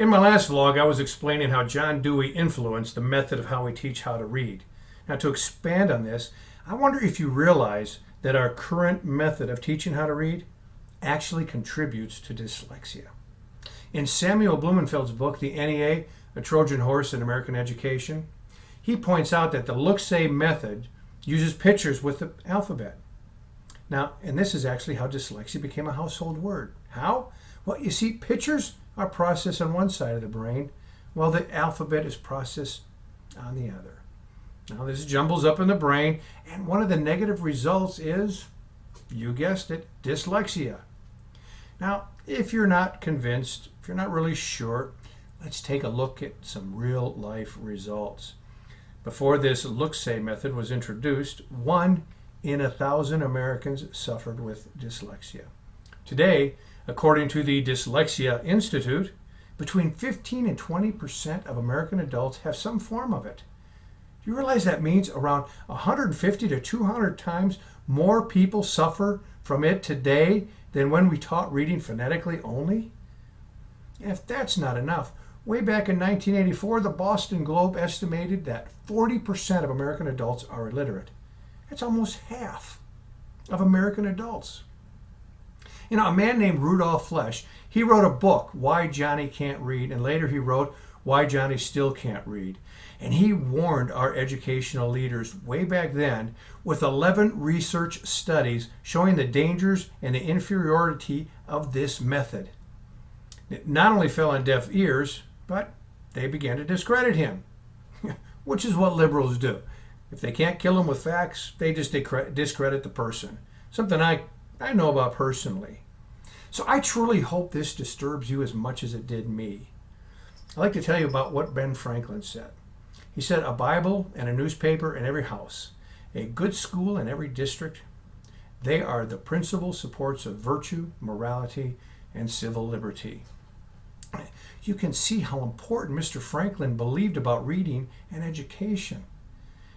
In my last vlog, I was explaining how John Dewey influenced the method of how we teach how to read. Now, to expand on this, I wonder if you realize that our current method of teaching how to read actually contributes to dyslexia. In Samuel Blumenfeld's book, The NEA, A Trojan Horse in American Education, he points out that the look-say method uses pictures with the alphabet. Now, and this is actually how dyslexia became a household word. How? Well, you see, pictures are processed on one side of the brain, while the alphabet is processed on the other. Now, this jumbles up in the brain, and one of the negative results is, you guessed it, dyslexia. Now, if you're not convinced, if you're not really sure, let's take a look at some real-life results. Before this look-say method was introduced, 1 in 1,000 Americans suffered with dyslexia. Today, according to the Dyslexia Institute, between 15 and 20% of American adults have some form of it. Do you realize that means around 150 to 200 times more people suffer from it today than when we taught reading phonetically only? And if that's not enough, way back in 1984, the Boston Globe estimated that 40% of American adults are illiterate. That's almost half of American adults. You know, a man named Rudolph Flesch, he wrote a book, Why Johnny Can't Read, and later he wrote Why Johnny Still Can't Read. And he warned our educational leaders way back then with 11 research studies showing the dangers and the inferiority of this method. It not only fell on deaf ears, but they began to discredit him, which is what liberals do. If they can't kill him with facts, they just discredit the person. Something I know about personally. So I truly hope this disturbs you as much as it did me. I'd like to tell you about what Ben Franklin said. He said, a Bible and a newspaper in every house, a good school in every district, they are the principal supports of virtue, morality, and civil liberty. You can see how important Mr. Franklin believed about reading and education.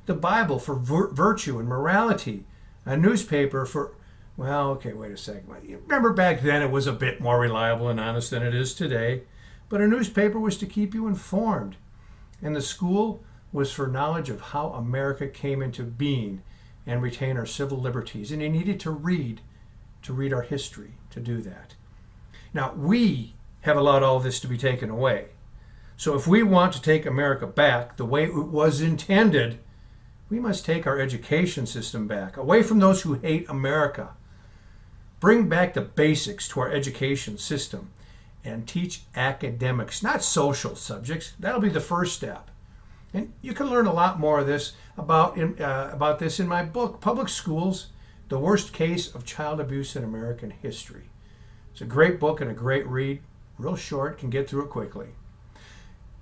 The Bible for virtue and morality, a newspaper for, well, okay, wait a second. Remember back then it was a bit more reliable and honest than it is today, but a newspaper was to keep you informed, and the school was for knowledge of how America came into being and retain our civil liberties, and you needed to read our history to do that. Now, we have allowed all this to be taken away. So if we want to take America back the way it was intended, we must take our education system back, away from those who hate America. Bring back the basics to our education system and teach academics, not social subjects. That'll be the first step. And you can learn a lot more of this about this in my book, Public Schools, The Worst Case of Child Abuse in American History. It's a great book and a great read. Real short, can get through it quickly.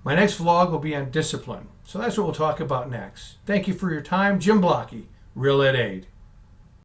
My next vlog will be on discipline. So that's what we'll talk about next. Thank you for your time. Jim Blocky, Real Ed Aid.